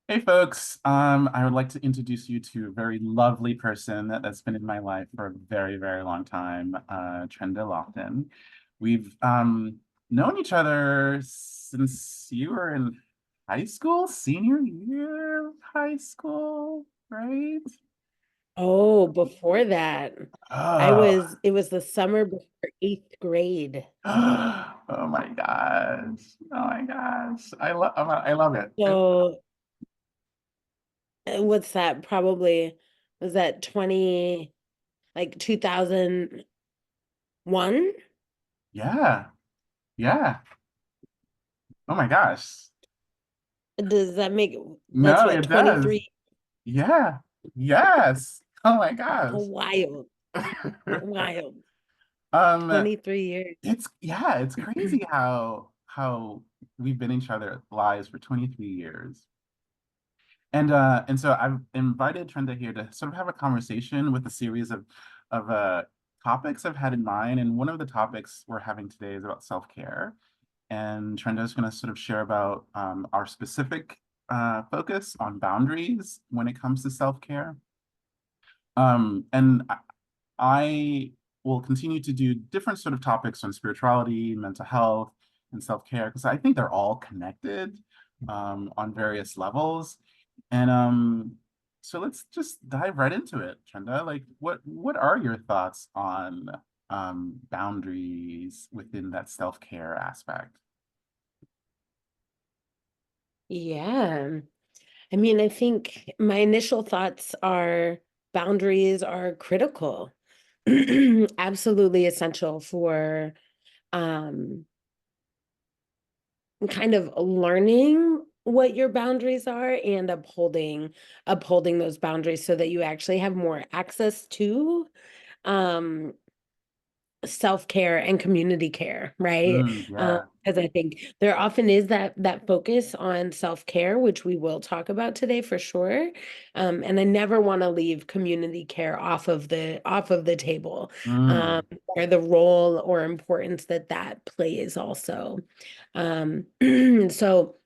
Hey folks, I would like to introduce you to a very lovely person that's been in my life for a very, very long time, Trenda Lofton. We've known each other since you were in high school, senior year of high school, right? Oh, before that, Oh, it was the summer before eighth grade. oh my gosh. Oh my gosh. I love it. So what's that? Probably was that 2001? Yeah, yeah. Oh my gosh. Does that make that's No, what it does. 23? Yeah. Yes. Oh my Oh, gosh. wild, wild. Um, 23 years. it's crazy how we've been in each other's lives for 23 years. And so I've invited Trenda here to sort of have a conversation with a series of topics I've had in mind. And one of the topics we're having today is about self-care. And Trenda is going to sort of share about our specific focus on boundaries when it comes to self-care. And I will continue to do different sort of topics on spirituality, mental health, and self-care because I think they're all connected on various levels. And so let's just dive right into it, Trenda. Like, what are your thoughts on boundaries within that self-care aspect? Yeah. I mean, I think my initial thoughts are boundaries are critical. Absolutely essential for um kind of learning what your boundaries are and upholding those boundaries so that you actually have more access to um self-care and community care, right? Yeah. Because I think there often is that focus on self-care, which we will talk about today for sure. And I never want to leave community care off of the table, Mm. or the role or importance that that plays also. Um, so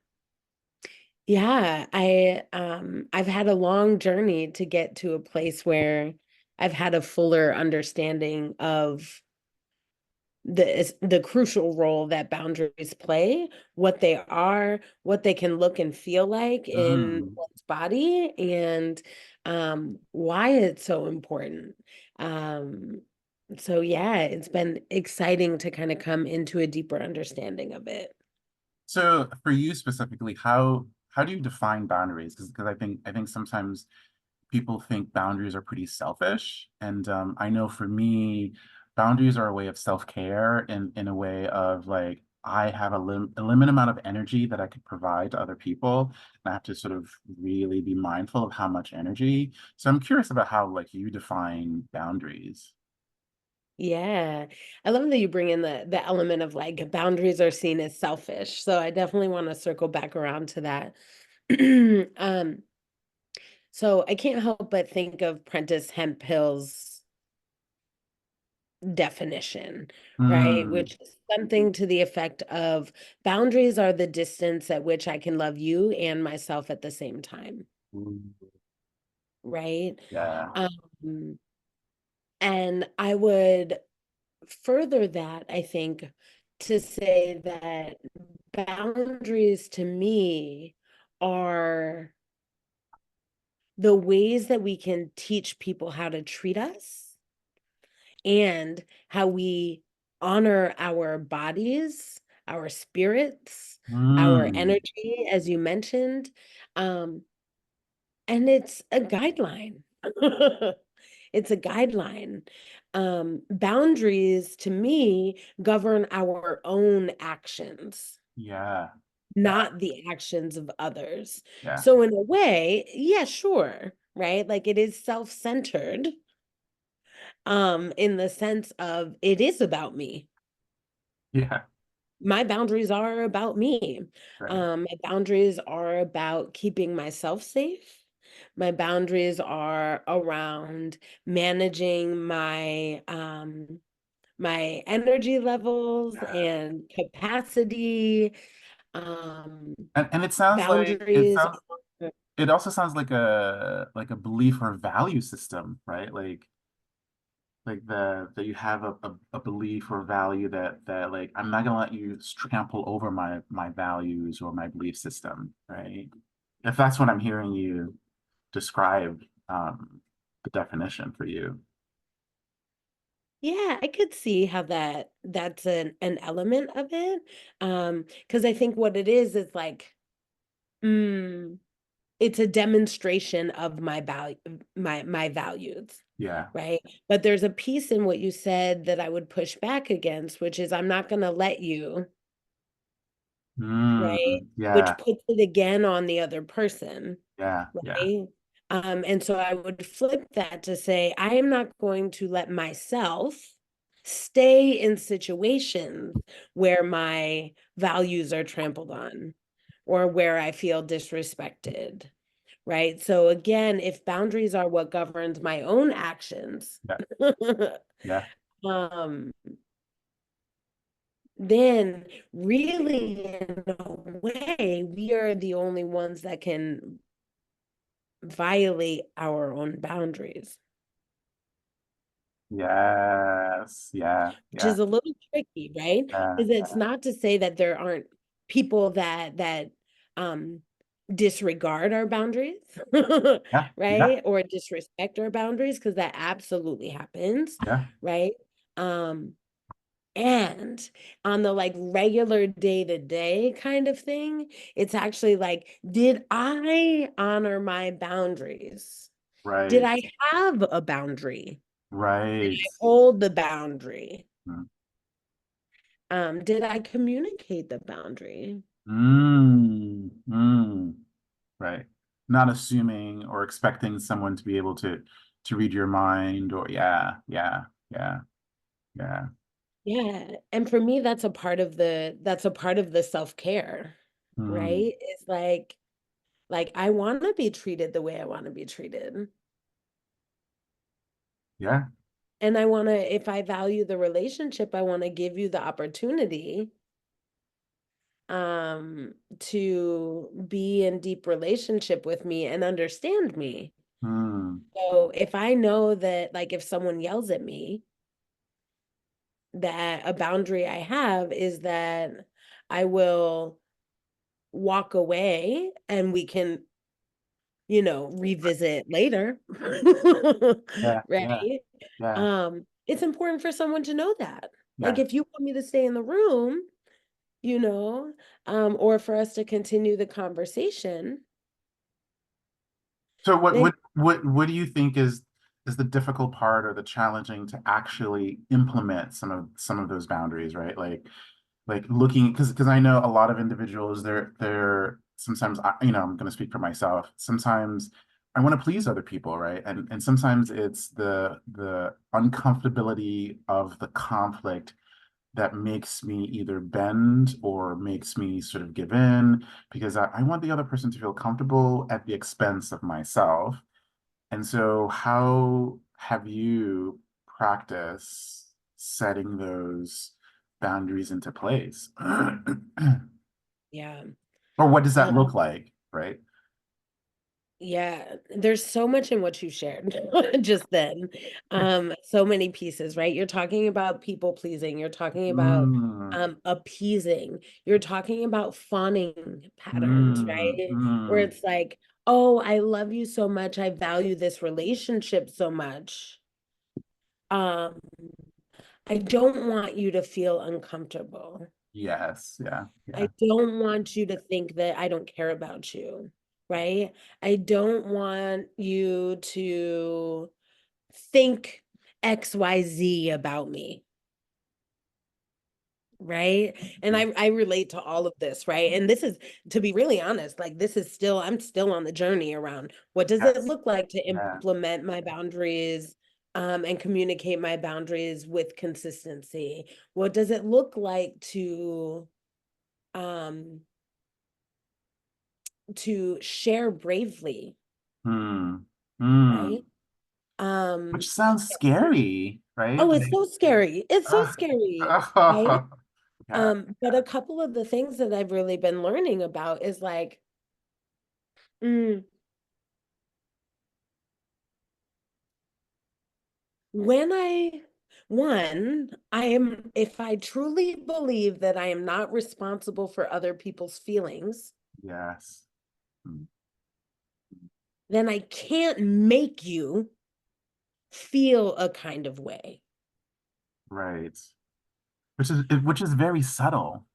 yeah, I've had a long journey to get to a place where I've had a fuller understanding of the crucial role that boundaries play, what they are, what they can look and feel like in Mm. one's body, and why it's so important. Um, so yeah, it's been exciting to kind of come into a deeper understanding of it. So for you specifically, how do you define boundaries? Because I think sometimes people think boundaries are pretty selfish. And I know for me, boundaries are a way of self-care in a way of like I have a limited amount of energy that I could provide to other people. And I have to sort of really be mindful of how much energy. So I'm curious about how like you define boundaries. Yeah. I love that you bring in the element of like boundaries are seen as selfish. So I definitely want to circle back around to that. Um, so I can't help but think of Prentice Hemphill's definition, right? Hmm. Which is something to the effect of boundaries are the distance at which I can love you and myself at the same time, right? Yeah. Um, and I would further that, I think, to say that boundaries to me are the ways that we can teach people how to treat us and how we honor our bodies, our spirits, our Hmm. energy, as you mentioned. Um, and it's a guideline. It's a guideline. Boundaries to me govern our own actions, Yeah. Yeah. not the actions of others. Yeah. So, in a way, yeah, sure, right? Like it is self-centered, in the sense of it is about me. Yeah. My boundaries are about me. Right. My boundaries are about keeping myself safe. My boundaries are around managing my energy levels Yeah. and capacity. Um, And it sounds like it boundaries. sounds it also sounds like a belief or value system, right? Like the that you have a belief or value that like I'm not gonna let you trample over my values or my belief system, right? If that's what I'm hearing you describe, the definition for you. Yeah, I could see how that's an element of it. Because I think what it is like, mm, it's a demonstration of my value, my values, Yeah. right? But there's a piece in what you said that I would push back against, which is I'm not gonna let you, right? Yeah. Which puts it again on the other person, Yeah. Yeah. right? And so I would flip that to say, I am not going to let myself stay in situations where my values are trampled on or where I feel disrespected, right? So again, if boundaries are what governs my own actions, Yeah. Yeah. um, then really in a way, we are the only ones that can violate our own boundaries, Yes. Yeah. which Yeah. is a little tricky, right? Yeah. Because it's not to say that there aren't people that um disregard our boundaries, Yeah. Yeah. right? Or disrespect our boundaries, because that absolutely happens, Yeah. right? Um, and on the like regular day to day kind of thing, it's actually like, did I honor my boundaries? Did Right. I have a boundary? Did Right. I hold the boundary? Mm. Did I communicate the boundary? Mm. Right. Not assuming or expecting someone to be able to read your mind or yeah, yeah, yeah, yeah. Yeah. And for me, that's a part of the self-care, Mm. right? It's like I want to be treated the way I want to be treated. Yeah. And I want to, if I value the relationship, I want to give you the opportunity to be in deep relationship with me and understand me. Mm. So if I know that like if someone yells at me, that a boundary I have is that I will walk away and we can, revisit later. Yeah, yeah, Right? yeah, It's important for someone to know that. Like yeah. if you want me to stay in the room, you know, or for us to continue the conversation, So what then what what what do you think is the difficult part or the challenging to actually implement some of those boundaries, right? Like looking because I know a lot of individuals they're sometimes I'm going to speak for myself. Sometimes I want to please other people, right? And sometimes it's the uncomfortability of the conflict that makes me either bend or makes me sort of give in because I want the other person to feel comfortable at the expense of myself. And so, how have you practiced setting those boundaries into place? yeah. Or what does that Um, look like, right? yeah, there's so much in what you shared just then. So many pieces, right? You're talking about people pleasing, you're talking about Mm, appeasing, you're talking about fawning patterns, right? Where mm. it's like, oh, I love you so much, I value this relationship so much. Um, I don't want you to feel uncomfortable. Yes, yeah, I yeah. don't want you to think that I don't care about you, right? I don't want you to think XYZ about me, right? And Mm. I relate to all of this, right? And this is, to be really honest, like this is still, I'm still on the journey around what does it Yes, look like to yeah. implement my boundaries and communicate my boundaries with consistency? What does it look like um to share bravely, Mm, mm. right? Which Um, sounds scary, right? oh, it's so scary. It's so Uh, scary, right? yeah, But a couple of the things that I've really been learning about is like, mm, When I am, if I truly believe that I am not responsible for other people's feelings, Yes. Mm, then I can't make you feel a kind of way. right. Which is very subtle.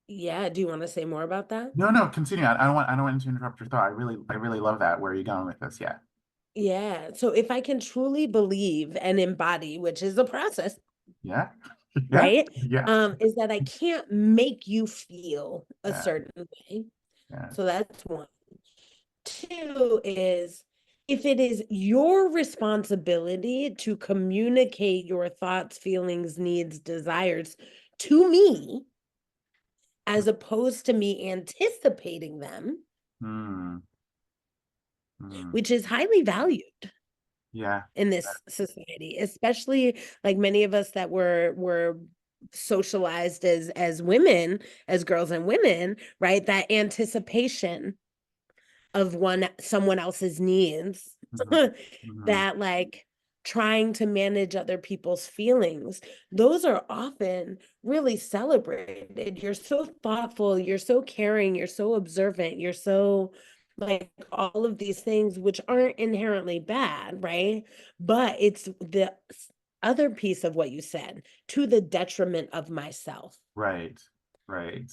Yeah, do you want to say more about that? No, no, continue. I don't want to interrupt your thought. I really love that. Where are you going with this? Yeah. Yeah. So if I can truly believe and embody, which is a process, Yeah. Yeah. right? Yeah. Is that I can't make you feel a Yeah. certain way. Yeah. So that's one. Two is if it is your responsibility to communicate your thoughts, feelings, needs, desires to me, as opposed to me anticipating them, Mm, mm, which is highly valued yeah. in this society, especially like many of us that were socialized as women, as girls and women, right? That anticipation of someone else's needs, Mhm, mhm, that like trying to manage other people's feelings, those are often really celebrated. You're so thoughtful, you're so caring, you're so observant, you're so like all of these things which aren't inherently bad, right? But it's the other piece of what you said, to the detriment of myself. right. Right.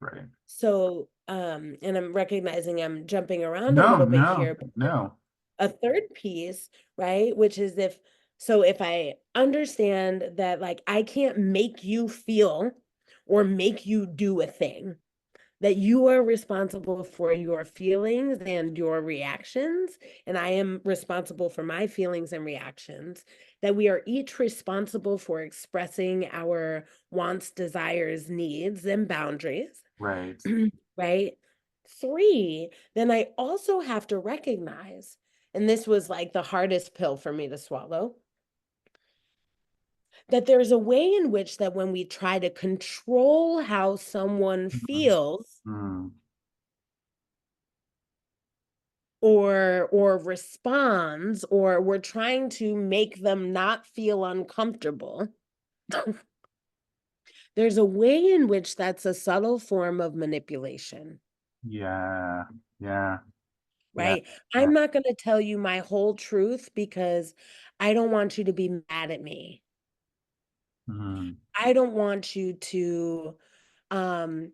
Right. So, and I'm recognizing I'm jumping around a No, little bit no, here, but no. a third piece, right? Which is if I understand that like I can't make you feel or make you do a thing, that you are responsible for your feelings and your reactions, and I am responsible for my feelings and reactions, that we are each responsible for expressing our wants, desires, needs, and boundaries, Right. right? Three, then I also have to recognize, and this was like the hardest pill for me to swallow, that there's a way in which that when we try to control how someone Mm, feels mm, or responds, or we're trying to make them not feel uncomfortable, there's a way in which that's a subtle form of manipulation, yeah. Yeah. Yeah. right? Yeah. I'm not going to tell you my whole truth because I don't want you to be mad at me. Mm, I don't want you to um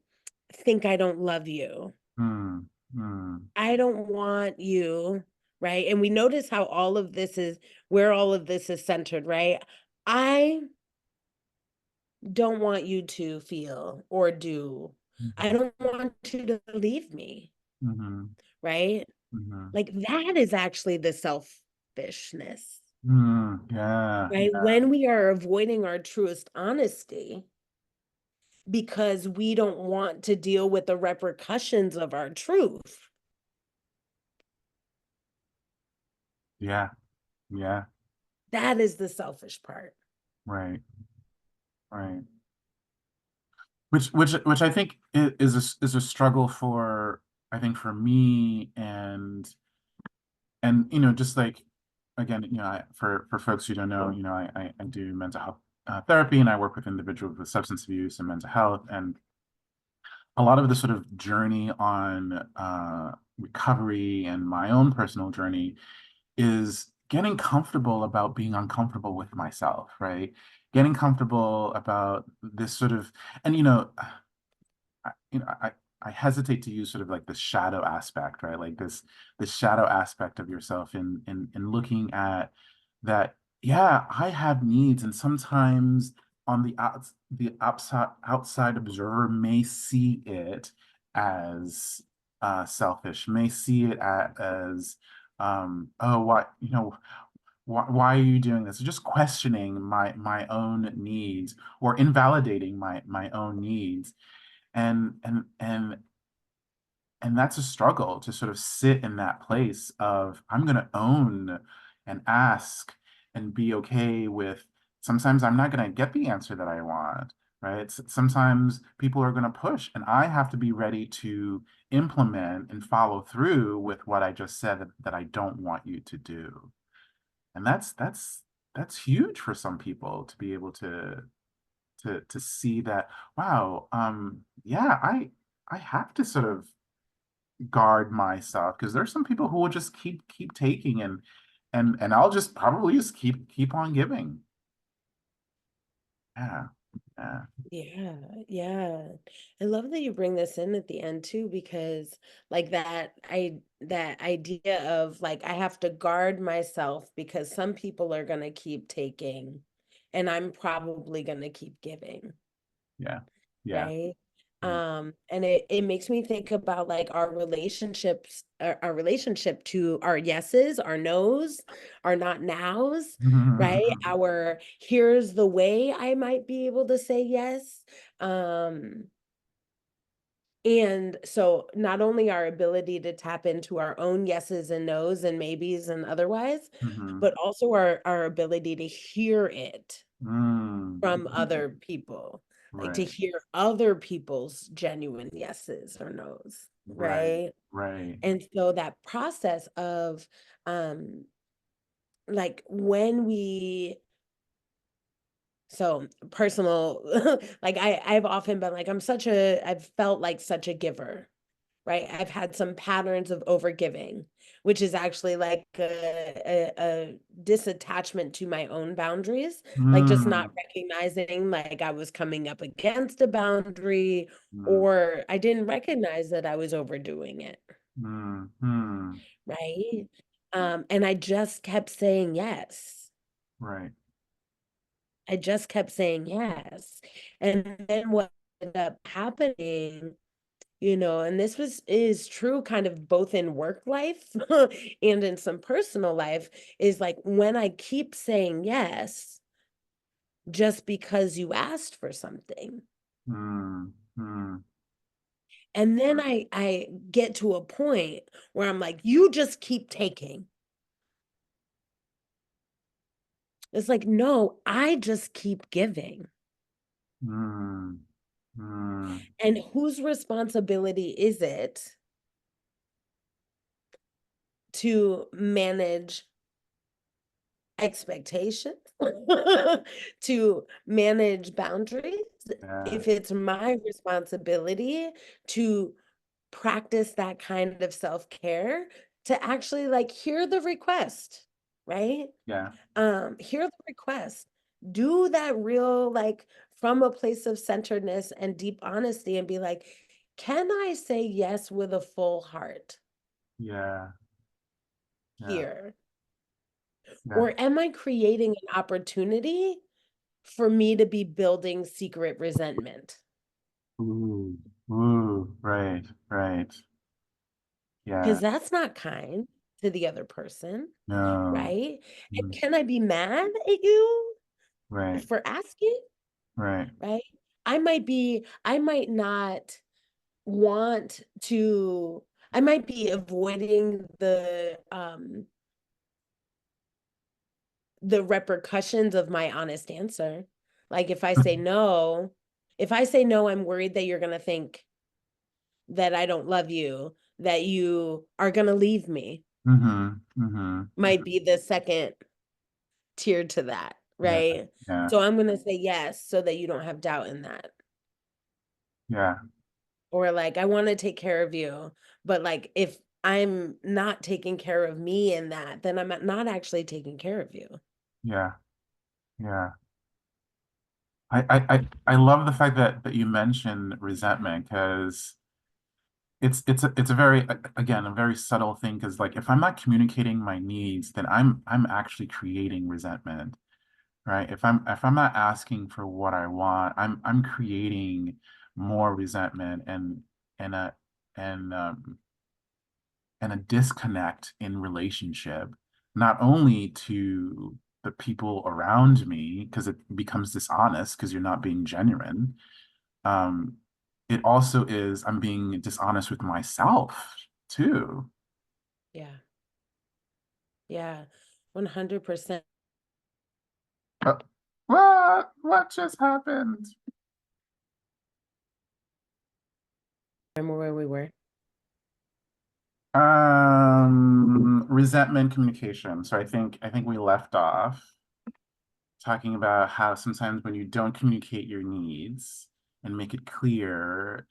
think I don't love you. mm, mm. I don't want you, right? And we notice how all of this is where all of this is centered, right? I don't want you to feel or do. I Mhm, don't want you to leave me, mhm, right? mhm. Like that is actually the selfishness, Yeah. right? Yeah. When we are avoiding our truest honesty because we don't want to deal with the repercussions of our truth. Yeah. Yeah. That is the selfish part. Right. Right. Which I think is a struggle for, I think, for me, and just like, again, for folks who don't know, I do mental health therapy, and I work with individuals with substance abuse and mental health, and a lot of the sort of journey on recovery and my own personal journey is getting comfortable about being uncomfortable with myself, right? Getting comfortable about this sort of, and I, you know, I hesitate to use sort of like the shadow aspect, right? Like this shadow aspect of yourself in looking at that. Yeah, I have needs, and sometimes on the outside observer may see it as selfish, may see it as oh, what, why are you doing this? Just questioning my own needs, or invalidating my own needs, and and and and that's a struggle to sort of sit in that place of, I'm going to own and ask and be okay with, sometimes I'm not going to get the answer that I want, right? Sometimes people are going to push, and I have to be ready to implement and follow through with what I just said that I don't want you to do. And that's huge for some people to be able to see that, wow, yeah, I have to sort of guard myself because there's some people who will just keep taking and I'll just probably just keep on giving. Yeah. Yeah. Yeah, yeah. I love that you bring this in at the end too, because like that idea of like I have to guard myself because some people are gonna keep taking and I'm probably gonna keep giving. Yeah. Yeah. Right? Mm. And it makes me think about like our relationships, our relationship to our yeses, our nos, our not nows, right? Our here's the way I might be able to say yes. Um, and so not only our ability to tap into our own yeses and nos and maybes and otherwise, Mhm. but also our ability to hear it Mm. from other people, like to Right. hear other people's genuine yeses or nos, Right. right? Right. And so that process of um like when we so personal like I've often been like I've felt like such a giver, right? I've had some patterns of overgiving, which is actually like a disattachment to my own boundaries, like just not Mm. recognizing like I was coming up against a boundary Mm. or I didn't recognize that I was overdoing it, Mm. Mm. right? And I just kept saying yes. Right. I just kept saying yes. And then what ended up happening, and this is true kind of both in work life and in some personal life, is like when I keep saying yes just because you asked for something. Mm. Mm. And then I get to a point where I'm like, you just keep taking. It's like, no, I just keep giving. Mm. Mm. And whose responsibility is it to manage expectations, to manage boundaries, Yeah. if it's my responsibility to practice that kind of self-care, to actually like hear the request, right? Yeah. Hear the request. Do that real like from a place of centeredness and deep honesty and be like, can I say yes with a full heart Yeah. Yeah. here? Yeah. Or am I creating an opportunity for me to be building secret resentment? Ooh. Ooh. Right. Right. Yeah. Because that's not kind to the other person, No. right? And Mm. can I be mad at you Right. for asking, Right. right? I might not want to, I might be avoiding the repercussions of my honest answer. Like if I say no, I'm worried that you're gonna think that I don't love you, that you are gonna leave me, Mm-hmm. Mm-hmm. might be the second tier to that, Yeah. right? Yeah. So I'm gonna say yes so that you don't have doubt in that. Yeah. Or like I want to take care of you, but like if I'm not taking care of me in that, then I'm not actually taking care of you. Yeah. Yeah. I love the fact that you mentioned resentment because it's a very again a very subtle thing because like if I'm not communicating my needs then I'm actually creating resentment, right? If I'm not asking for what I want I'm creating more resentment and a and and a disconnect in relationship, not only to the people around me because it becomes dishonest because you're not being genuine. um, it also is I'm being dishonest with myself too. Yeah. Yeah. 100%. Uh, what just happened? Remember where we were? resentment communication. So I think we left off talking about how sometimes when you don't communicate your needs and make it clear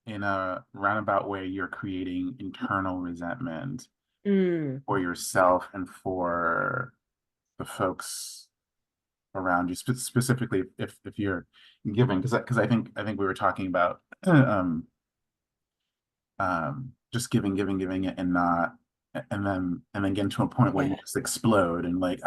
in a roundabout way, you're creating internal resentment Mm, for yourself and for the folks around you, specifically if you're giving, because I think we were talking about just giving it and not, and then getting to a point where yeah. you just explode and like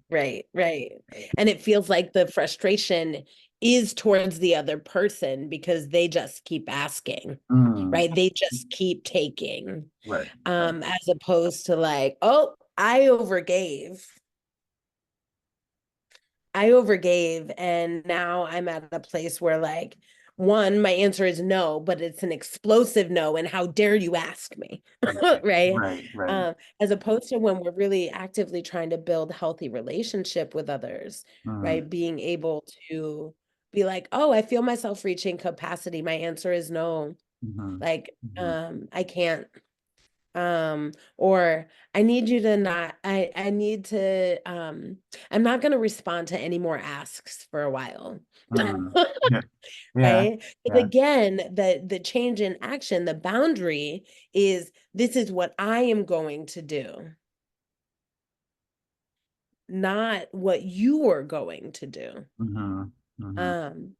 right. Right. And it feels like the frustration is towards the other person because they just keep asking, Mm, right? They just keep taking, right, right. as opposed to like, oh, I overgave, and now I'm at a place where like one, my answer is no, but it's an explosive no, and how dare you ask me, Right, right? right, right. As opposed to when we're really actively trying to build healthy relationship with others, Mm, right? Being able to be like, oh, I feel myself reaching capacity. My answer is no. mhm, Like, mhm. I can't, or I need you to not, I need to, I'm not going to respond to any more asks for a while. Mm. Yeah, yeah, Right? Because yeah. again, the change in action, the boundary is this is what I am going to do, not what you are going to do. Mhm, mhm. Um,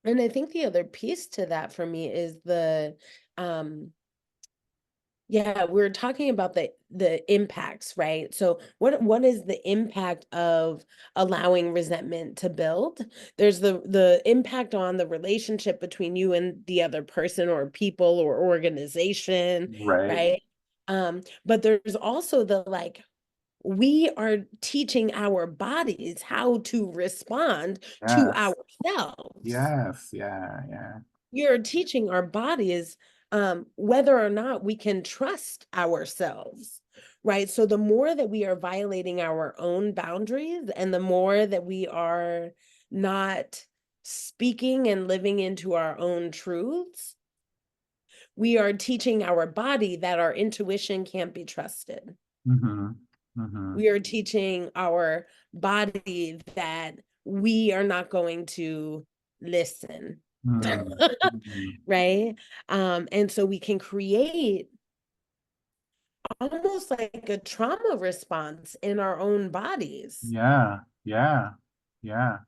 and I think the other piece to that for me is um yeah, we're talking about the impacts, right? So what is the impact of allowing resentment to build? There's the impact on the relationship between you and the other person or people or organization, Right. right? But there's also the like we are teaching our bodies how to respond to Yes. ourselves. Yes. Yeah. Yeah. You're teaching our bodies whether or not we can trust ourselves, right? So the more that we are violating our own boundaries and the more that we are not speaking and living into our own truths, we are teaching our body that our intuition can't be trusted. Mhm, mhm, We are teaching our body that we are not going to listen. mhm, mhm. Right? And so we can create almost like a trauma response in our own bodies Yeah. Yeah. Yeah.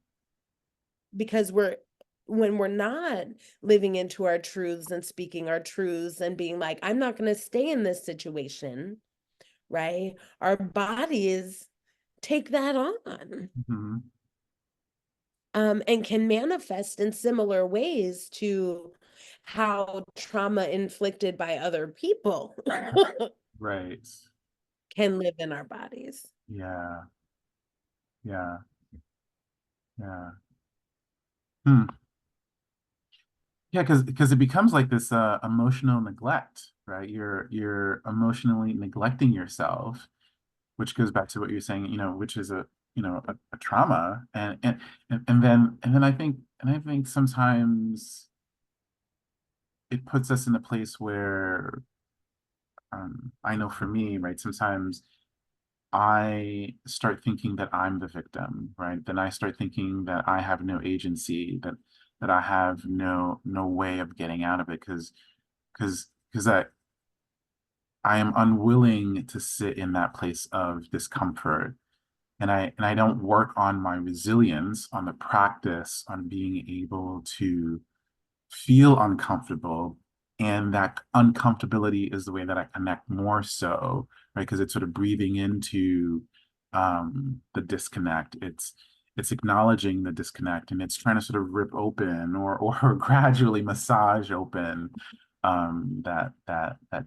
because when we're not living into our truths and speaking our truths and being like, I'm not going to stay in this situation, right? Our bodies take that on. Mhm. And can manifest in similar ways to how trauma inflicted by other people Right. can live in our bodies. Yeah. Yeah. Yeah. Hmm. Yeah, because it becomes like this emotional neglect, right? You're emotionally neglecting yourself, which goes back to what you're saying, which is a trauma, and then I think sometimes it puts us in a place where I know for me, right, sometimes I start thinking that I'm the victim, right? Then I start thinking that I have no agency, that I have no way of getting out of it because I am unwilling to sit in that place of discomfort. And I don't work on my resilience, on the practice, on being able to feel uncomfortable. And that uncomfortability is the way that I connect more so, right? Because it's sort of breathing into the disconnect. It's acknowledging the disconnect and it's trying to sort of rip open or gradually massage open that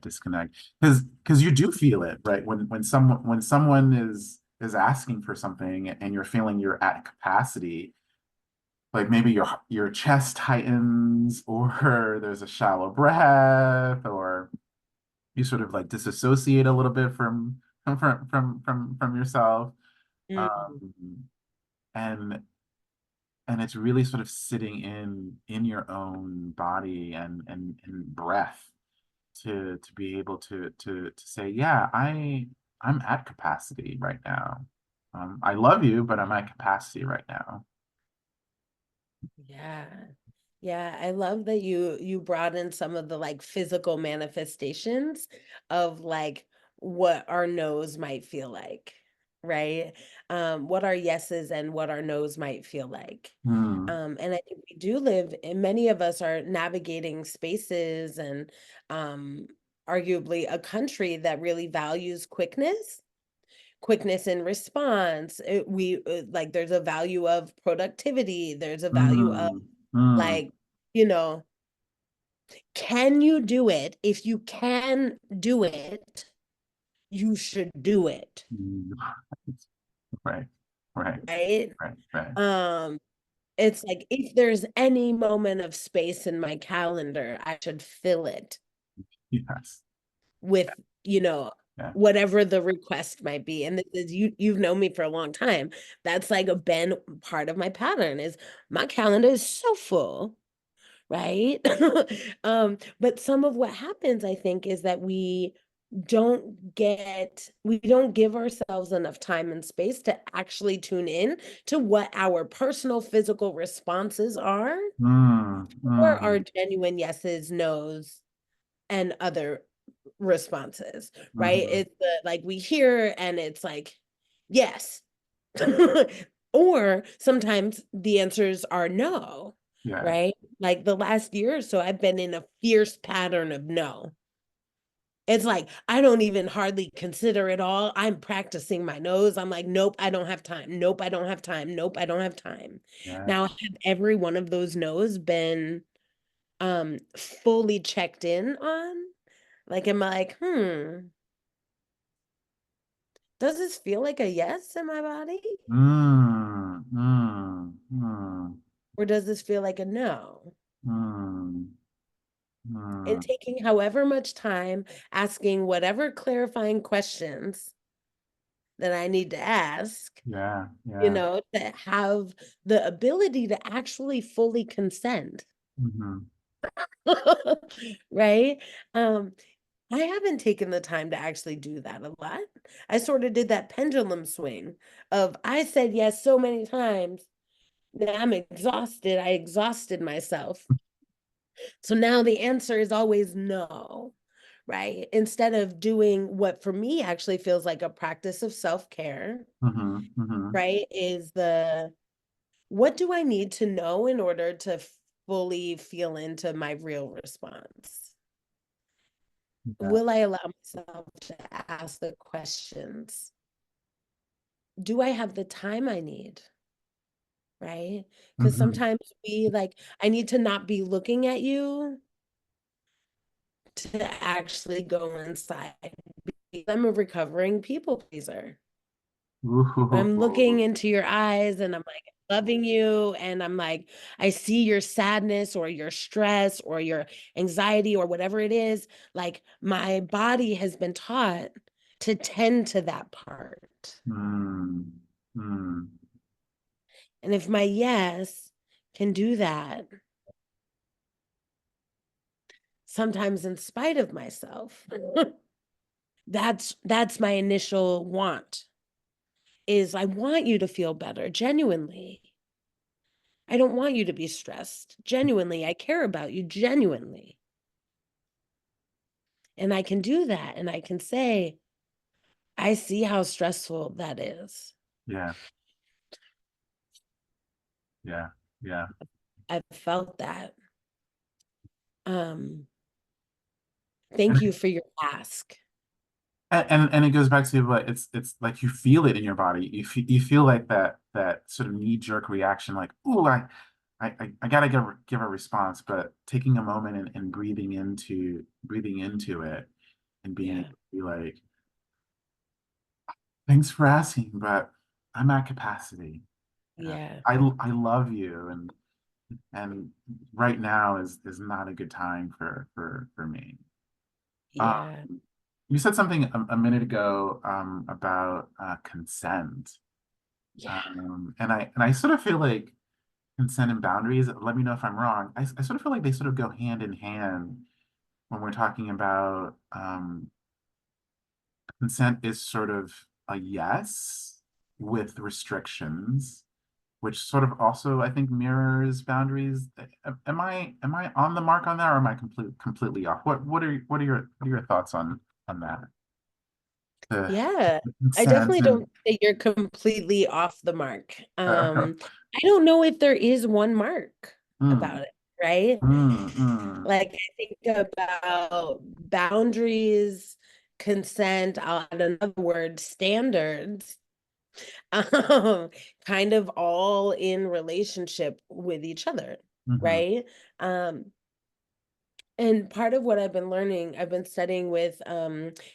disconnect. Because you do feel it, right? When someone is asking for something and you're feeling you're at capacity, like maybe your chest tightens or there's a shallow breath or you sort of like disassociate a little bit from yourself, Mm. um, and and it's really sort of sitting in your own body and breath to be able to say, yeah, I'm at capacity right now. I love you, but I'm at capacity right now. Yeah. Yeah, I love that you brought in some of the like physical manifestations of like what our no's might feel like, right? What our yeses and what our no's might feel like. Hmm. And I think we do live, and many of us are navigating spaces and arguably a country that really values quickness in response. Like there's a value of productivity, there's a value of Hmm. Hmm. like, you know, can you do it? If you can do it, you should do it, Hmm. Right. Right. right? Right. Right. Um, it's like if there's any moment of space in my calendar, I should fill it Yes. with, you know, Yeah. whatever the request might be. And this is you've known me for a long time. That's like a been part of my pattern is my calendar is so full, right? But some of what happens, I think, is that we don't give ourselves enough time and space to actually tune in to what our personal physical responses are Hmm. or our Hmm. genuine yeses, nos, and other responses, right? Hmm. It's the like we hear and it's like, yes. Or sometimes the answers are no, Yeah. right? Like the last year or so, I've been in a fierce pattern of no. It's like I don't even hardly consider it all. I'm practicing my nose. I'm like, nope, I don't have time. Nope, I don't have time. Nope, I don't have time. Yeah. Now, have every one of those no's been fully checked in on? Like, am I like, does this feel like a yes in my body? Hmm. Hmm. Hmm. Or does this feel like a no? Hmm. Hmm. And taking however much time, asking whatever clarifying questions that I need to ask, Yeah. Yeah. to have the ability to actually fully consent. Hmm. Right? Um, I haven't taken the time to actually do that a lot. I sort of did that pendulum swing of I said yes so many times. Now I'm exhausted. I exhausted myself. So now the answer is always no, right? Instead of doing what for me actually feels like a practice of self-care, Hmm. Hmm. right? Is the what do I need to know in order to fully feel into my real response? Yeah. Will I allow myself to ask the questions? Do I have the time I need? Right? Because Hmm. sometimes we like, I need to not be looking at you to actually go inside. I'm a recovering people pleaser. I'm looking Ooh. into your eyes and I'm like loving you. And I'm like, I see your sadness or your stress or your anxiety or whatever it is. Like my body has been taught to tend to that part. Hmm. Hmm. And if my yes can do that, sometimes in spite of myself, that's my initial want is I want you to feel better genuinely. I don't want you to be stressed. Genuinely, I care about you genuinely. And I can do that. And I can say, I see how stressful that is. Yeah. Yeah. Yeah. I've felt that. Um, And thank you for your ask. and it goes back to what it's like you feel it in your body. You feel like that sort of knee-jerk reaction, like, oh, I gotta give a response, but taking a moment and breathing into it and being able Yeah. to be like, thanks for asking, but I'm at capacity. Uh, Yeah. I love you, and right now is not a good time for me. Um, Yeah. you said something a minute ago about consent, Yeah. and I sort of feel like consent and boundaries. Let me know if I'm wrong. I sort of feel like they sort of go hand in hand. when we're talking about consent is sort of a yes with restrictions, which sort of also I think mirrors boundaries. Am I on the mark on that, or am I completely off? What are your thoughts on that? The Yeah, I consent definitely and don't think you're completely off the mark. uh, I don't know if there is one mark mm, about it, right? mm. Like I think about boundaries, consent, I'll add another word, standards, um, kind of all in relationship with each other, Mhm. right? And part of what I've been learning, I've been studying with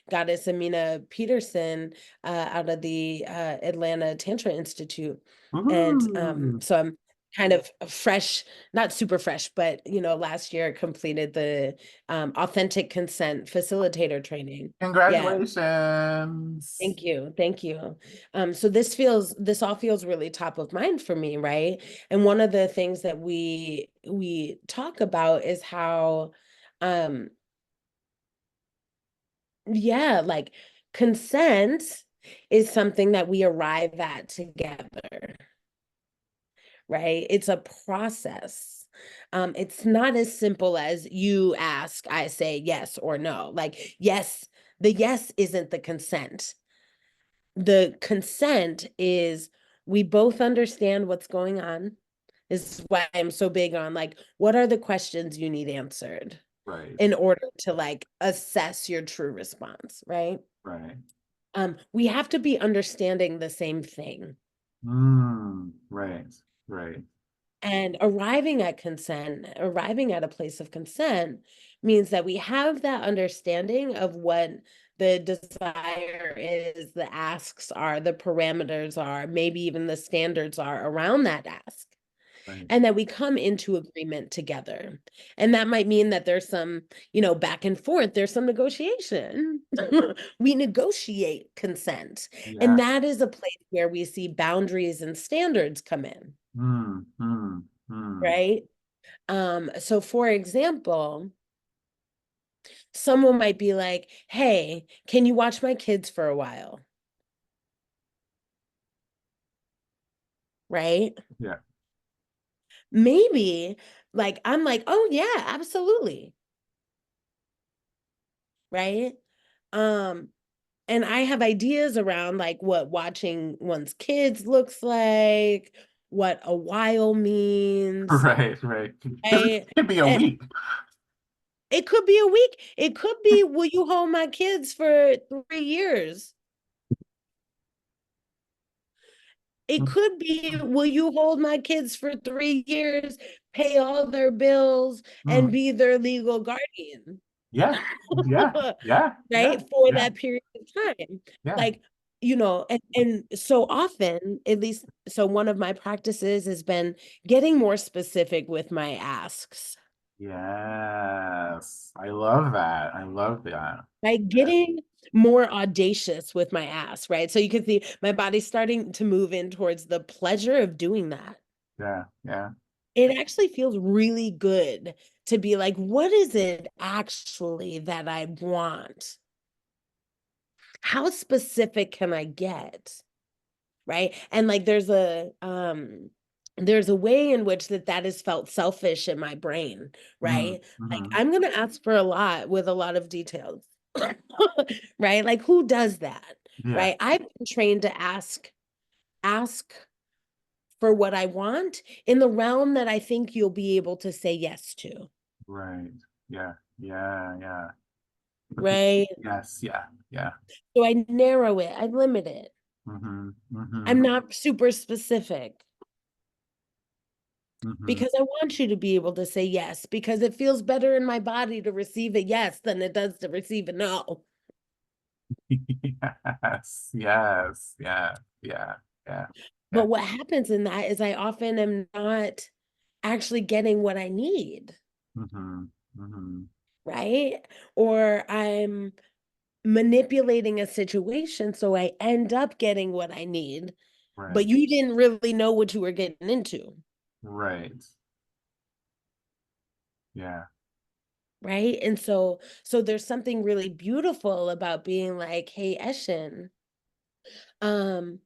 Goddess Amina Peterson out of the Atlanta Tantra Institute. And Woohoo! so I'm kind of fresh, not super fresh, but last year I completed the authentic consent facilitator training. Yeah. Congratulations. Thank you. Thank you. So this all feels really top of mind for me, right? And one of the things that we talk about is how um yeah, like consent is something that we arrive at together, right? It's a process. It's not as simple as you ask, I say yes or no. Like, yes, the yes isn't the consent. The consent is we both understand what's going on. This is why I'm so big on like, what are the questions you need answered Right, in order to like assess your true response, right? right. We have to be understanding the same thing. Right, right, And arriving at a place of consent means that we have that understanding of what the desire is, the asks are, the parameters are, maybe even the standards are around that ask. right. And that we come into agreement together. And that might mean that there's some, back and forth, there's some negotiation. We negotiate consent. And Yeah. that is a place where we see boundaries and standards come in, Mm, mm, mm. right? So for example, someone might be like, "Hey, can you watch my kids for a while?" Right? Yeah. Maybe like I'm like, "Oh yeah, absolutely." Right? Um and I have ideas around like what watching one's kids looks like, what a while means, Right, right. Because it right? could be a And week. it could be a week. It could be, will you hold my kids for 3 years? It could be, will you hold my kids for 3 years, pay all their bills, and Mm. be their legal guardian? Yeah, yeah, yeah, yeah, Right? For yeah, that period of time. yeah. Like, and so often, at least, so one of my practices has been getting more specific with my asks, Yes. I love that. I love that. right? Yeah, Getting more audacious with my asks, right? So you can see my body's starting to move in towards the pleasure of doing that. yeah, yeah. It actually feels really good to be like, what is it actually that I want? How specific can I get? Right? And like there's a way in which that is felt selfish in my brain, Mm, right? Like hmm. I'm going to ask for a lot with a lot of details. Right? Like who does that? Yeah, Right? I've been trained to ask for what I want in the realm that I think you'll be able to say yes to, right. Yeah, yeah, yeah. But right? yes, yeah, yeah. So I narrow it, I limit it. Mm-hmm, mm-hmm, I'm not super specific mm-hmm. because I want you to be able to say yes because it feels better in my body to receive a yes than it does to receive a no. Yes, yes, yeah, yeah, yeah, yeah. But what happens in that is I often am not actually getting what I need, Mm-hmm, mm-hmm. right? Or I'm manipulating a situation so I end up getting what I need, but Right, you didn't really know what you were getting into. right. Yeah. right? And so there's something really beautiful about being like, hey, Eshin, um,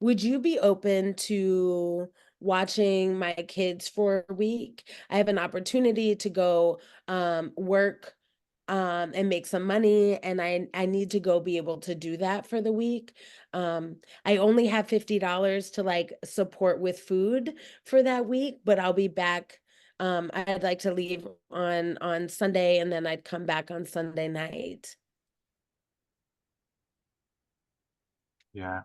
would you be open to watching my kids for a week? I have an opportunity to go work and make some money, and I need to go be able to do that for the week. I only have $50 to like support with food for that week, but I'll be back. I'd like to leave on Sunday, and then I'd come back on Sunday night. Yeah.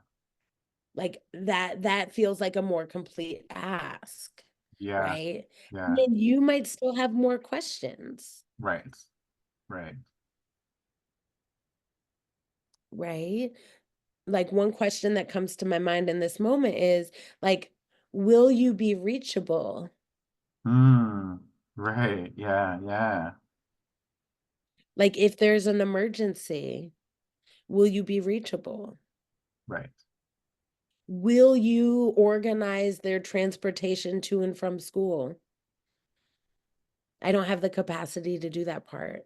Like that feels like a more complete ask, Yeah. right? And Yeah. then you might still have more questions, Right. Right. right? Like one question that comes to my mind in this moment is like, will you be reachable? Mm. Right. Yeah. Yeah. Like if there's an emergency, will you be reachable? Right. Will you organize their transportation to and from school? I don't have the capacity to do that part.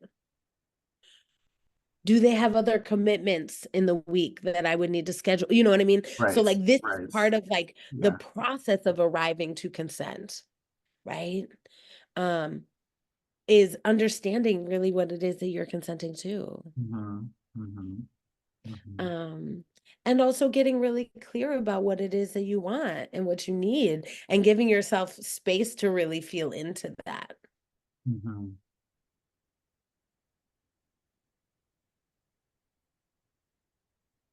Do they have other commitments in the week that I would need to schedule? You know what I mean? So Right. like this is Right. part of like the Yeah. process of arriving to consent, right? Um, is understanding really what it is that you're consenting to. Mm-hmm. Mm-hmm. Mm-hmm. Um, and also getting really clear about what it is that you want and what you need and giving yourself space to really feel into that. Mm-hmm.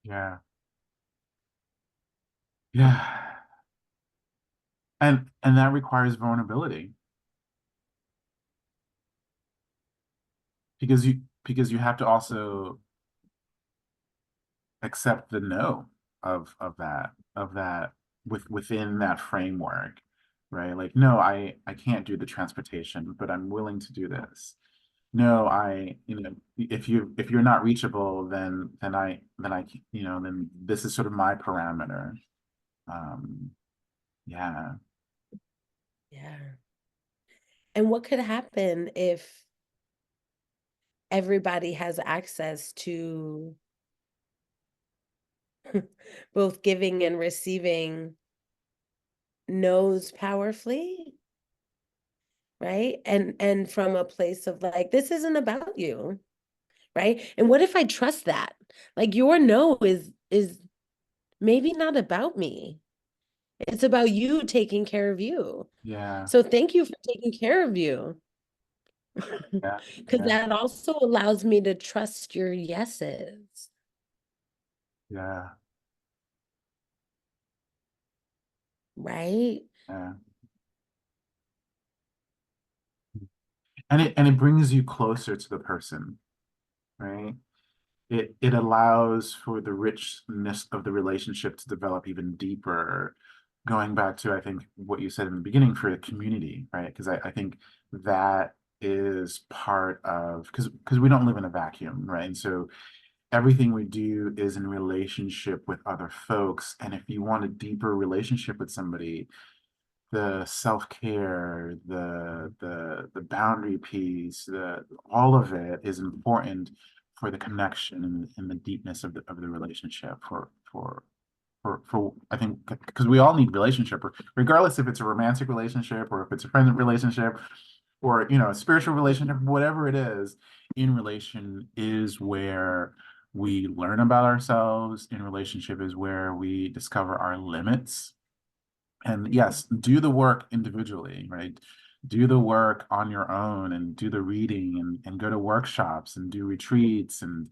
Yeah. Yeah. And that requires vulnerability because you have to also accept the no of that within that framework, right? Like, no, I can't do the transportation, but I'm willing to do this. No, if you're not reachable, then this is sort of my parameter. Um, yeah. Yeah. And what could happen if everybody has access to both giving and receiving knows powerfully, right? And from a place of like, this isn't about you, right? And what if I trust that? Like your no is maybe not about me. It's about you taking care of you. Yeah. So thank you for taking care of you. Yeah. Because Yeah. that also allows me to trust your yeses, Yeah. right? Yeah. And it brings you closer to the person, right? It allows for the richness of the relationship to develop even deeper, going back to I think what you said in the beginning for a community, right? Because I think that is part of because we don't live in a vacuum, right? And so everything we do is in relationship with other folks. And if you want a deeper relationship with somebody, the self-care, the boundary piece, the all of it is important for the connection and the deepness of the relationship for I think because we all need relationship, regardless if it's a romantic relationship or if it's a friendship relationship or a spiritual relationship, whatever it is, in relation is where we learn about ourselves. In relationship is where we discover our limits and yes, do the work individually, right? Do the work on your own and do the reading and go to workshops and do retreats and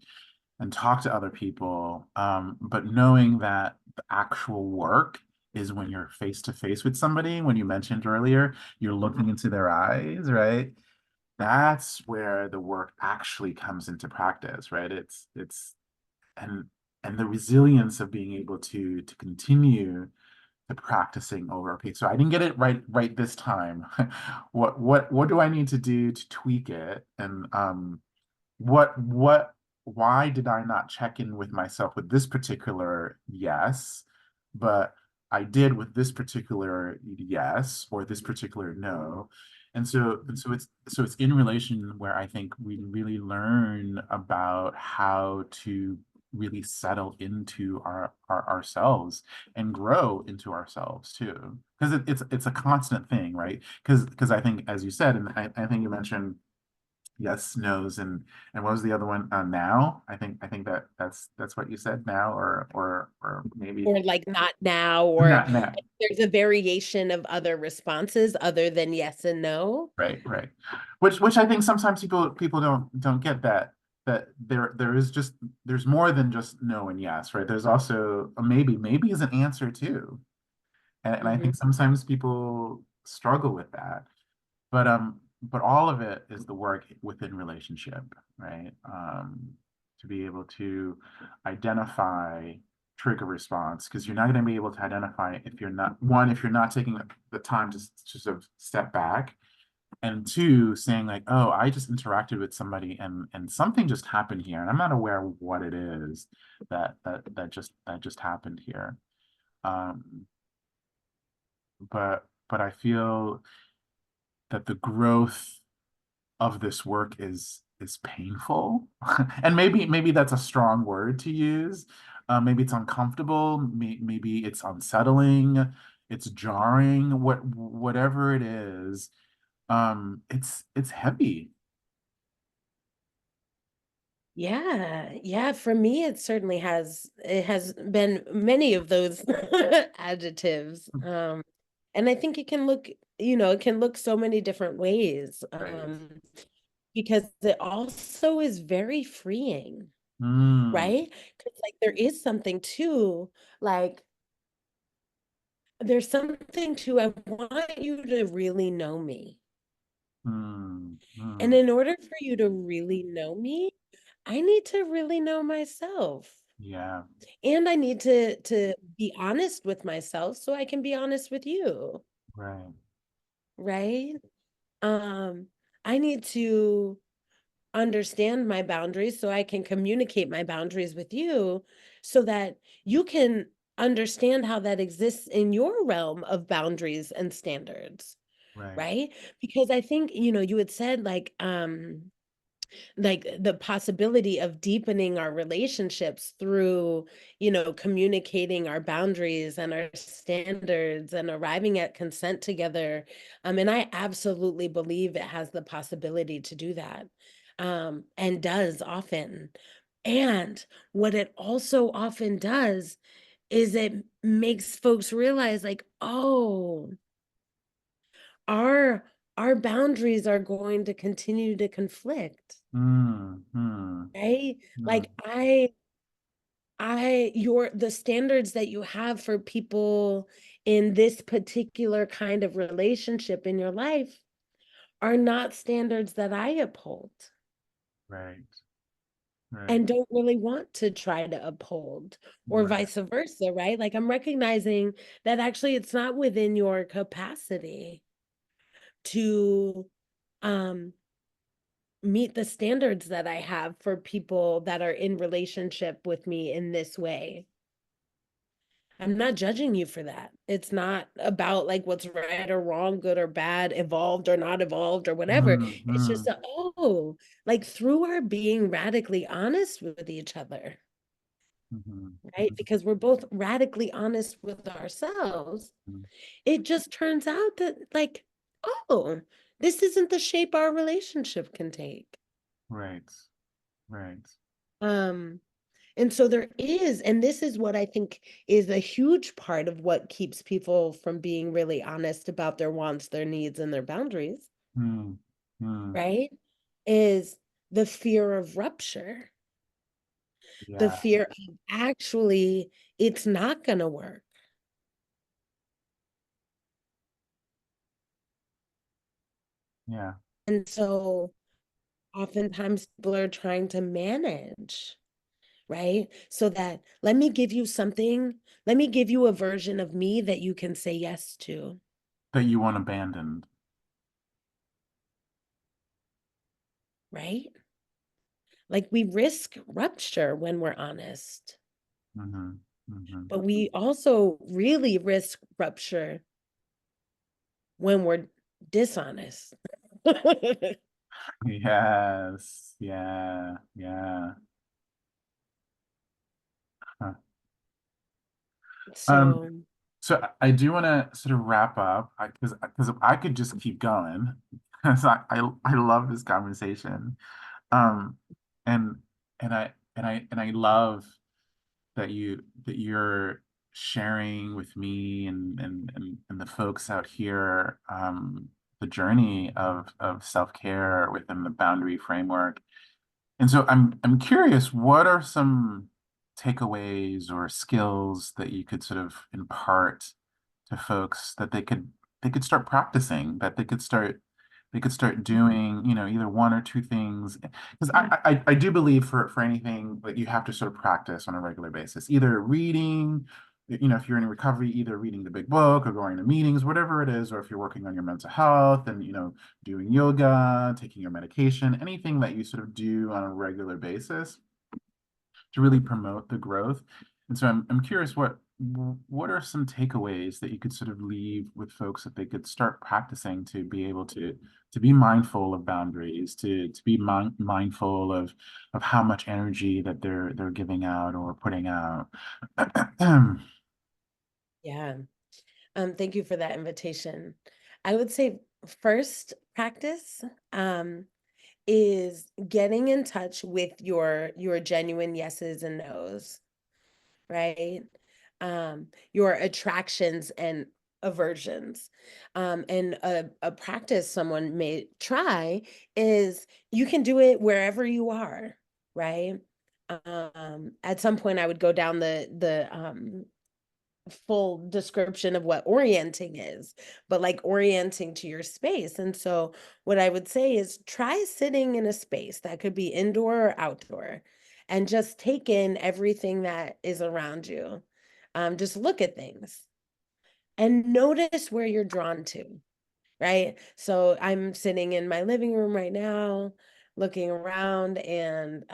talk to other people. But knowing that the actual work is when you're face to face with somebody, when you mentioned earlier, you're looking into their eyes, right? That's where the work actually comes into practice, right? It's and and the resilience of being able to continue the practicing over. Okay, so I didn't get it right this time. What do I need to do to tweak it? And what why did I not check in with myself with this particular yes, but I did with this particular yes or this particular no? And so it's in relation where I think we really learn about how to really settle into our ourselves and grow into ourselves too. Because it's a constant thing, right? Because I think, as you said, and I think you mentioned yes, no's, and what was the other one? Now. I think that's what you said, now, or maybe Or like not now, or not now. there's a variation of other responses other than yes and no. Right, right. Which I think sometimes people don't get that there is just there's more than just no and yes, right? There's also a maybe. Maybe is an answer too. And I Mhm. think sometimes people struggle with that. But all of it is the work within relationship, right? To be able to identify trigger response, because you're not going to be able to identify if you're not, one, if you're not taking the time to sort of step back, and two, saying like, oh, I just interacted with somebody and something just happened here, and I'm not aware of what it is that just happened here. Um, but I feel that the growth of this work is painful. And maybe that's a strong word to use. Maybe it's uncomfortable, maybe it's unsettling, it's jarring, whatever it is. It's heavy. Yeah, yeah, for me it has been many of those adjectives. And I think it can look, it can look so many different ways. Right. Because it also is very freeing, Mm, right? Because like there is something to like there's something to I want you to really know me. And mm, in order for you to really know me, I need to really know myself. yeah, And I need to be honest with myself so I can be honest with you, right, right? Um, I need to understand my boundaries so I can communicate my boundaries with you so that you can understand how that exists in your realm of boundaries and standards, right, right? Because I think, you had said like the possibility of deepening our relationships through communicating our boundaries and our standards and arriving at consent together, and I absolutely believe it has the possibility to do that, and does often. And what it also often does is it makes folks realize like, oh, our our boundaries are going to continue to conflict. mm, mm, Right? mm, Like your the standards that you have for people in this particular kind of relationship in your life are not standards that I uphold right, right, and don't really want to try to uphold, or right, vice versa, right? Like I'm recognizing that actually it's not within your capacity to um meet the standards that I have for people that are in relationship with me in this way. I'm not judging you for that. It's not about like what's right or wrong, good or bad, evolved or not evolved or whatever. mm, It's just mm, like through our being radically honest with each other, mhm, right? Because we're both radically honest with ourselves. mhm, It just turns out that like, oh, this isn't the shape our relationship can take. right, right. Um, And so there is, and this is what I think is a huge part of what keeps people from being really honest about their wants, their needs, and their boundaries, Mm, mm, right? Is the fear of rupture, the yeah, fear of actually, it's not going to work. yeah. And so oftentimes people are trying to manage, right? So that let me give you something, let me give you a version of me that you can say yes to, That you want abandoned. right? Like we risk rupture when we're honest, Hmm. Hmm. but we also really risk rupture when we're dishonest. Yes. Yeah. Yeah. Huh. Um, So, so I do want to sort of wrap up because I could just keep going because I love this conversation. Um, and and I love that you're sharing with me and the folks out here the journey of self-care within the boundary framework. And so I'm curious, what are some takeaways or skills that you could sort of impart to folks that they could start practicing, that they could start doing, either one or two things. Because I do believe for anything that you have to sort of practice on a regular basis, either reading, if you're in recovery, either reading the big book or going to meetings, whatever it is, or if you're working on your mental health and, doing yoga, taking your medication, anything that you sort of do on a regular basis to really promote the growth. And so I'm curious what are some takeaways that you could sort of leave with folks that they could start practicing to be able to be mindful of boundaries, to be mindful of how much energy that they're giving out or putting out. yeah. Thank you for that invitation. I would say first practice is getting in touch with your genuine yeses and nos, right? Your attractions and aversions. And a practice someone may try is you can do it wherever you are, right? At some point I would go down the full description of what orienting is, but like orienting to your space. And so, what I would say is try sitting in a space that could be indoor or outdoor and just take in everything that is around you. Just look at things and notice where you're drawn to, right? So, I'm sitting in my living room right now, looking around, and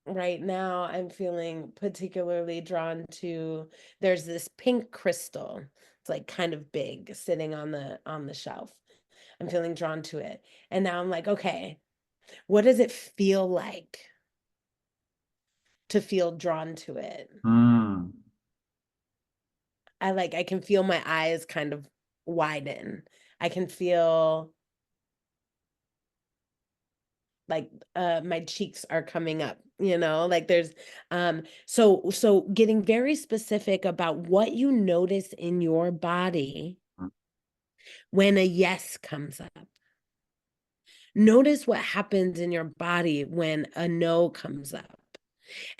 right now I'm feeling particularly drawn to there's this pink crystal. It's like kind of big sitting on the shelf. I'm feeling drawn to it. And now I'm like, okay, what does it feel like to feel drawn to it? Mm, I can feel my eyes kind of widen. I can feel like my cheeks are coming up, like there's so getting very specific about what you notice in your body when a yes comes up. Notice what happens in your body when a no comes up,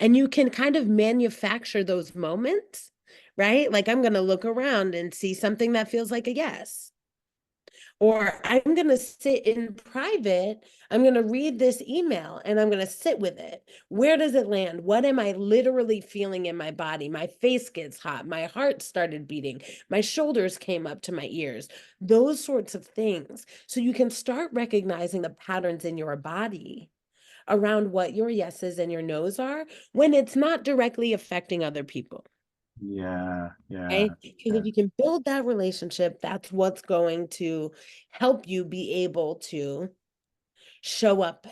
and you can kind of manufacture those moments, right? Like I'm going to look around and see something that feels like a yes. Or I'm going to sit in private. I'm going to read this email and I'm going to sit with it. Where does it land? What am I literally feeling in my body? My face gets hot. My heart started beating. My shoulders came up to my ears. Those sorts of things. So you can start recognizing the patterns in your body around what your yeses and your nos are when it's not directly affecting other people. yeah, yeah, Right? Because yeah, if you can build that relationship, that's what's going to help you be able to show up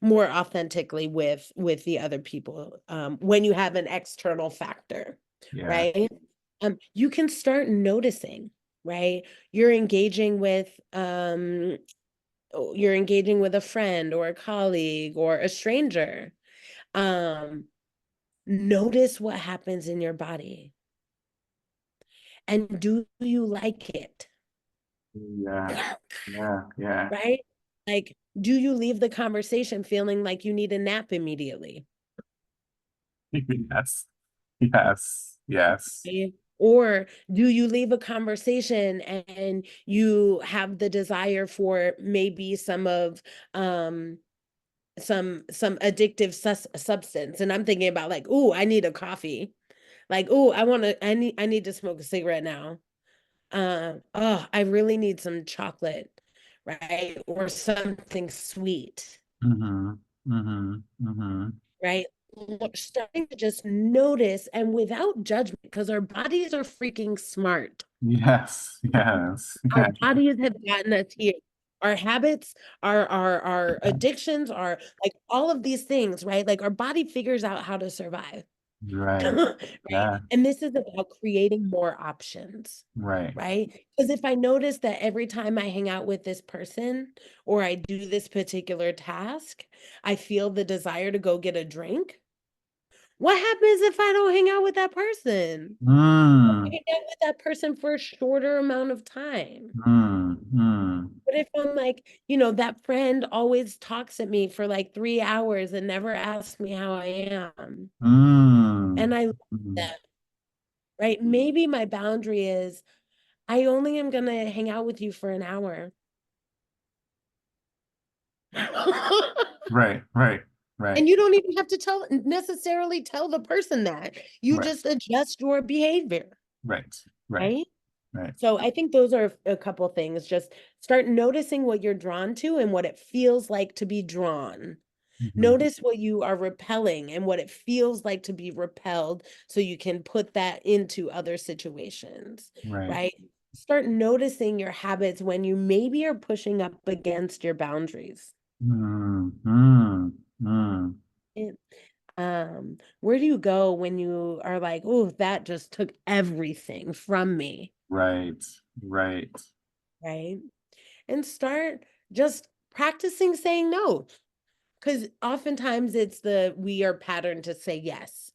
more authentically with the other people when you have an external factor, yeah. right? You can start noticing, right? You're engaging with you're engaging with a friend or a colleague or a stranger. Notice what happens in your body. And do you like it? Yeah, yeah, yeah. Right? Like, do you leave the conversation feeling like you need a nap immediately? Yes, yes, yes. Right? Or do you leave a conversation and you have the desire for maybe some of some addictive substance? And I'm thinking about like, ooh, I need a coffee. Like, ooh, I need to smoke a cigarette now. Oh, I really need some chocolate, right? Or something sweet, Mm-hmm, mm-hmm, mm-hmm. right? Starting to just notice and without judgment, because our bodies are freaking smart. Yes, yes, Our yeah, bodies have gotten us here. Our habits, our addictions, are like all of these things, right? Like our body figures out how to survive. right. Right? Yeah, And this is about creating more options, right. right? Because if I notice that every time I hang out with this person or I do this particular task, I feel the desire to go get a drink. What happens if I don't hang out with that person? I Mm, hang out with that person for a shorter amount of time. mm. But if I'm like, that friend always talks at me for like 3 hours and never asks me how I am, and Mm, I love mm. that, right? Maybe my boundary is I only am gonna hang out with you for an hour. Right, right, right, And you don't even have to necessarily tell the person that. You right, just adjust your behavior, right, right, right? right. So I think those are a couple things. Just start noticing what you're drawn to and what it feels like to be drawn. Mhm. Notice what you are repelling and what it feels like to be repelled so you can put that into other situations, Right. right? Start noticing your habits when you maybe are pushing up against your boundaries. Mm, mm, mm. And, where do you go when you are like, oh, that just took everything from me, Right, right. right? And start just practicing saying no. Because oftentimes it's we are patterned to say yes.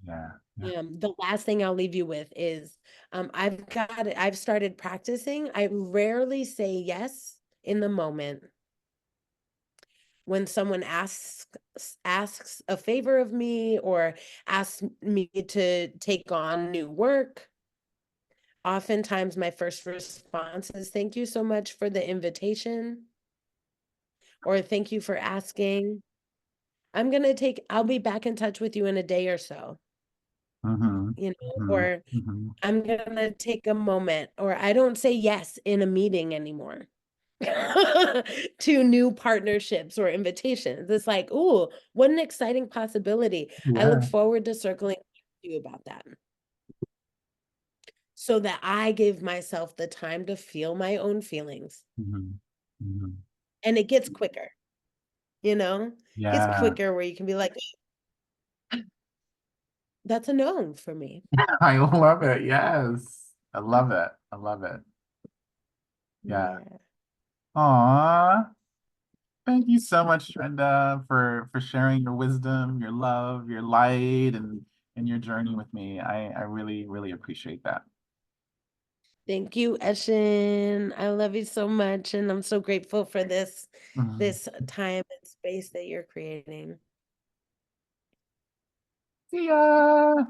Yeah, yeah. The last thing I'll leave you with is I've started practicing. I rarely say yes in the moment when someone asks a favor of me or asks me to take on new work. Oftentimes my first response is thank you so much for the invitation or thank you for asking. I'll be back in touch with you in a day or so, Mm-hmm, mm-hmm, or mm-hmm. I'm gonna take a moment, or I don't say yes in a meeting anymore to new partnerships or invitations. It's like, ooh, what an exciting possibility. I look Yeah. forward to circling back with you about that so that I give myself the time to feel my own feelings. Mm-hmm, mm-hmm. And it gets quicker, you know? It gets Yeah. quicker where you can be like, that's a no for me. I love it. Yes. I love it. I love it. Yeah. Yeah. Aw. Thank you so much, Trenda, for sharing your wisdom, your love, your light, and your journey with me. I really, really appreciate that. Thank you, Eshin. I love you so much, and I'm so grateful for Mhm. this time and space that you're creating. See ya.